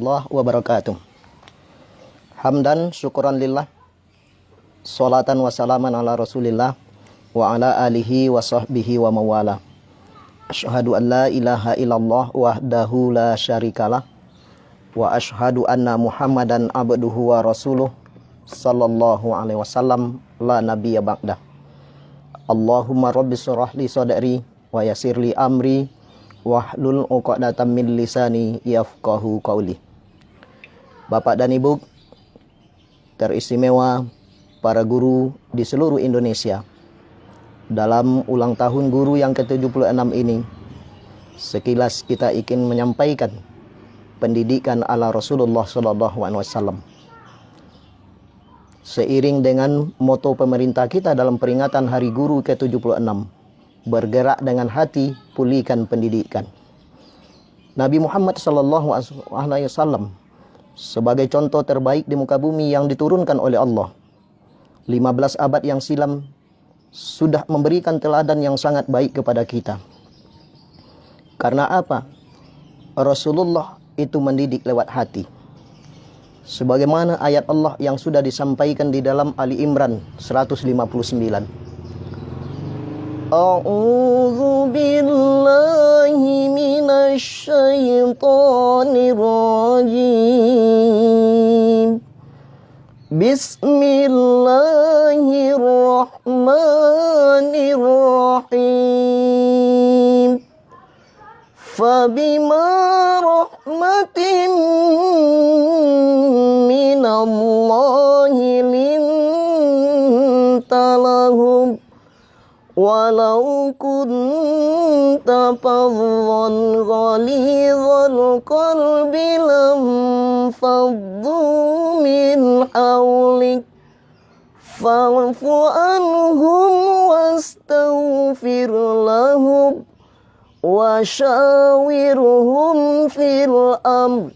warahmatullahi wabarakatuh. Hamdan syukuran lillah, salatan wa salaman ala rasulillah wa ala alihi wa sahbihi wa mawala. Asyhadu an la ilaha illallah wahdahu la syarikalah wa asyhadu anna muhammadan abduhu wa rasuluh sallallahu alaihi wasallam la nabiyya ba'dah. Allahumma rabbi syrah li sadri wa yassir li amri wahlul 'uqdatam min lisani yafqahu qauli. Bapak dan Ibu teristimewa, para guru di seluruh Indonesia, dalam ulang tahun guru yang ke-76 ini, sekilas kita ingin menyampaikan pendidikan ala Rasulullah SAW. Seiring dengan moto pemerintah kita dalam peringatan Hari Guru ke-76, bergerak dengan hati, pulihkan pendidikan. Nabi Muhammad SAW sebagai contoh terbaik di muka bumi yang diturunkan oleh Allah 15 abad yang silam sudah memberikan teladan yang sangat baik kepada kita. Karena apa? Rasulullah itu mendidik lewat hati. Sebagaimana ayat Allah yang sudah disampaikan di dalam Ali Imran 159. A'udzu billahi minasy syaithanir rajim. Bismillahirrahmanirrahim. Fabima rahmatin minallahi linta lahum walau kunta fadhan ghalidhal qalbi lam faddu min hawlik fa'fu anhum wastaghfir lahum wa syawirhum fil amr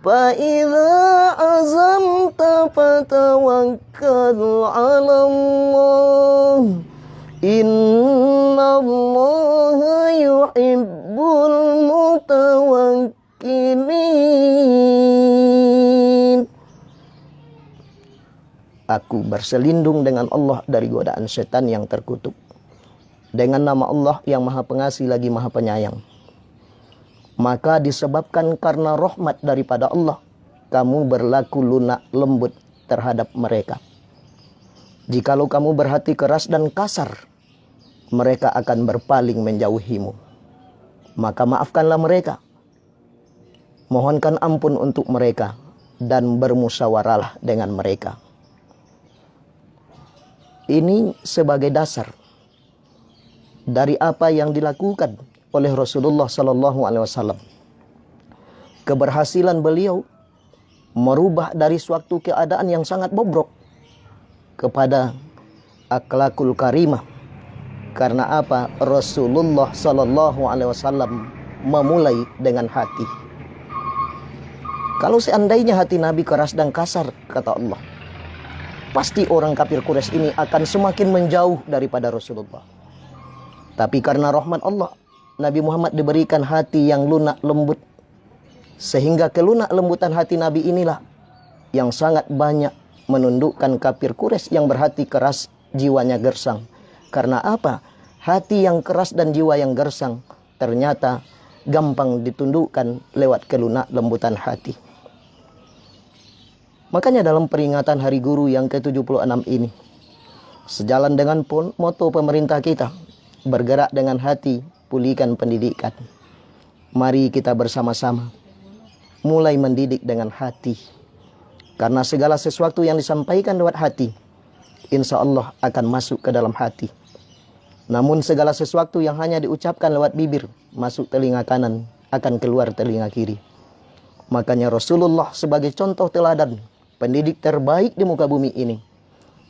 fa idza azamta fatawakkal 'ala Allah innallaha yuhibbul mutawakkilin. Aku berselindung dengan Allah dari godaan setan yang terkutuk, dengan nama Allah yang Maha Pengasih lagi Maha Penyayang. Maka disebabkan karena rahmat daripada Allah, kamu berlaku lunak lembut terhadap mereka. Jikalau kamu berhati keras dan kasar, mereka akan berpaling menjauhimu. Maka maafkanlah mereka, mohonkan ampun untuk mereka, dan bermusyawarahlah dengan mereka. Ini sebagai dasar dari apa yang dilakukan oleh Rasulullah SAW. Keberhasilan beliau merubah dari suatu keadaan yang sangat bobrok kepada akhlakul karimah. Karena apa? Rasulullah SAW memulai dengan hati. Kalau seandainya hati Nabi keras dan kasar, kata Allah, pasti orang kafir Quraisy ini akan semakin menjauh daripada Rasulullah. Tapi karena rahmat Allah, Nabi Muhammad diberikan hati yang lunak lembut, sehingga kelunak lembutan hati Nabi inilah yang sangat banyak menundukkan kafir Quraisy yang berhati keras, jiwanya gersang. Karena apa? Hati yang keras dan jiwa yang gersang ternyata gampang ditundukkan lewat kelunak lembutan hati. Makanya dalam peringatan Hari Guru yang ke-76 ini, sejalan dengan moto pemerintah kita, bergerak dengan hati, pulihkan pendidikan. Mari kita bersama-sama mulai mendidik dengan hati. Karena segala sesuatu yang disampaikan lewat hati, insya Allah akan masuk ke dalam hati. Namun segala sesuatu yang hanya diucapkan lewat bibir, masuk telinga kanan, akan keluar telinga kiri. Makanya Rasulullah sebagai contoh teladan, pendidik terbaik di muka bumi ini,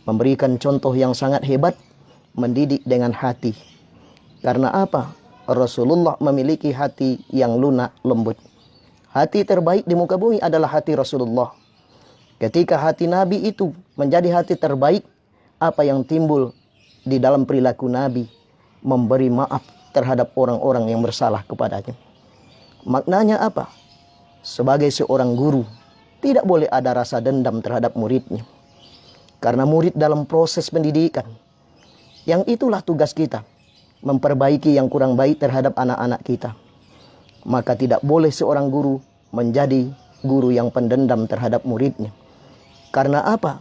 memberikan contoh yang sangat hebat, mendidik dengan hati. Karena apa? Rasulullah memiliki hati yang lunak lembut. Hati terbaik di muka bumi adalah hati Rasulullah. Ketika hati Nabi itu menjadi hati terbaik, apa yang timbul di dalam perilaku Nabi? Memberi maaf terhadap orang-orang yang bersalah kepadanya. Maknanya apa? sebagai seorang guru, tidak boleh ada rasa dendam terhadap muridnya. Karena murid dalam proses pendidikan, yang itulah tugas kita, memperbaiki yang kurang baik terhadap anak-anak kita. Maka tidak boleh seorang guru menjadi guru yang pendendam terhadap muridnya. Karena apa?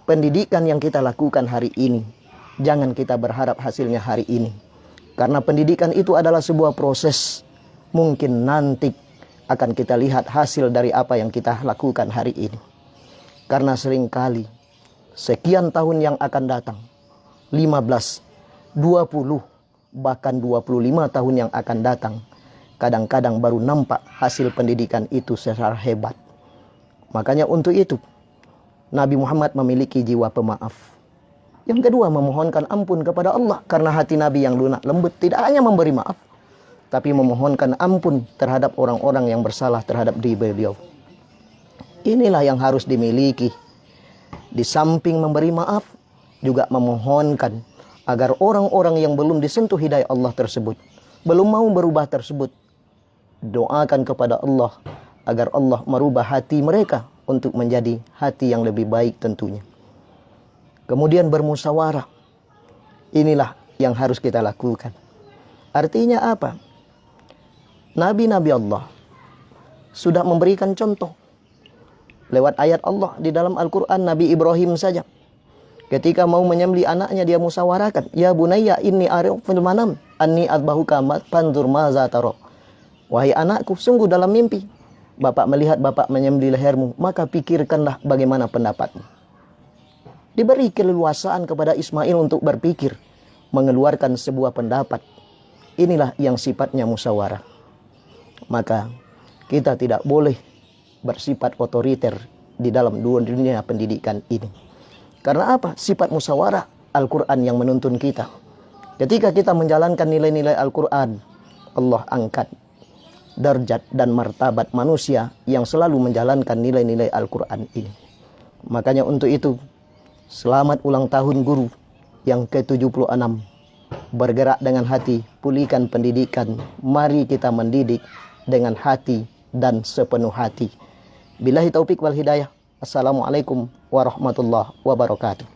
Pendidikan yang kita lakukan hari ini, jangan kita berharap hasilnya hari ini. Karena pendidikan itu adalah sebuah proses. Mungkin nanti akan kita lihat hasil dari apa yang kita lakukan hari ini. Karena seringkali sekian tahun yang akan datang, 15, 20, bahkan 25 tahun yang akan datang, kadang-kadang baru nampak hasil pendidikan itu secara hebat. Makanya untuk itu, Nabi Muhammad memiliki jiwa pemaaf. Yang kedua, memohonkan ampun kepada Allah. Karena hati Nabi yang lunak lembut tidak hanya memberi maaf, tapi memohonkan ampun terhadap orang-orang yang bersalah terhadap diri beliau. Inilah yang harus dimiliki. Di samping memberi maaf, juga memohonkan agar orang-orang yang belum disentuh hidayah Allah tersebut, belum mau berubah tersebut, doakan kepada Allah agar Allah merubah hati mereka untuk menjadi hati yang lebih baik tentunya. Kemudian bermusyawarah. Inilah yang harus kita lakukan. Artinya apa? Nabi-nabi Allah sudah memberikan contoh. Lewat ayat Allah di dalam Al-Quran, Nabi Ibrahim saja, ketika mau menyembelih anaknya, dia musyawarahkan. Ya bunayya inni ara'u fil manam anni adbahuka fanzur maza tara. Wahai anakku, sungguh dalam mimpi bapak melihat bapak menyembelih lehermu, maka pikirkanlah bagaimana pendapatmu. Diberi keleluasaan kepada Ismail untuk berpikir, mengeluarkan sebuah pendapat. Inilah yang sifatnya musyawarah. Maka kita tidak boleh bersifat otoriter di dalam dunia pendidikan ini. Karena apa? Sifat musyawarah Al-Quran yang menuntun kita. Ketika kita menjalankan nilai-nilai Al-Quran, Allah angkat derajat dan martabat manusia yang selalu menjalankan nilai-nilai Al-Quran ini. Makanya untuk itu, selamat ulang tahun guru yang ke-76. Bergerak dengan hati, pulihkan pendidikan. Mari kita mendidik dengan hati dan sepenuh hati. Billahi taufik wal hidayah. Assalamualaikum warahmatullahi wabarakatuh.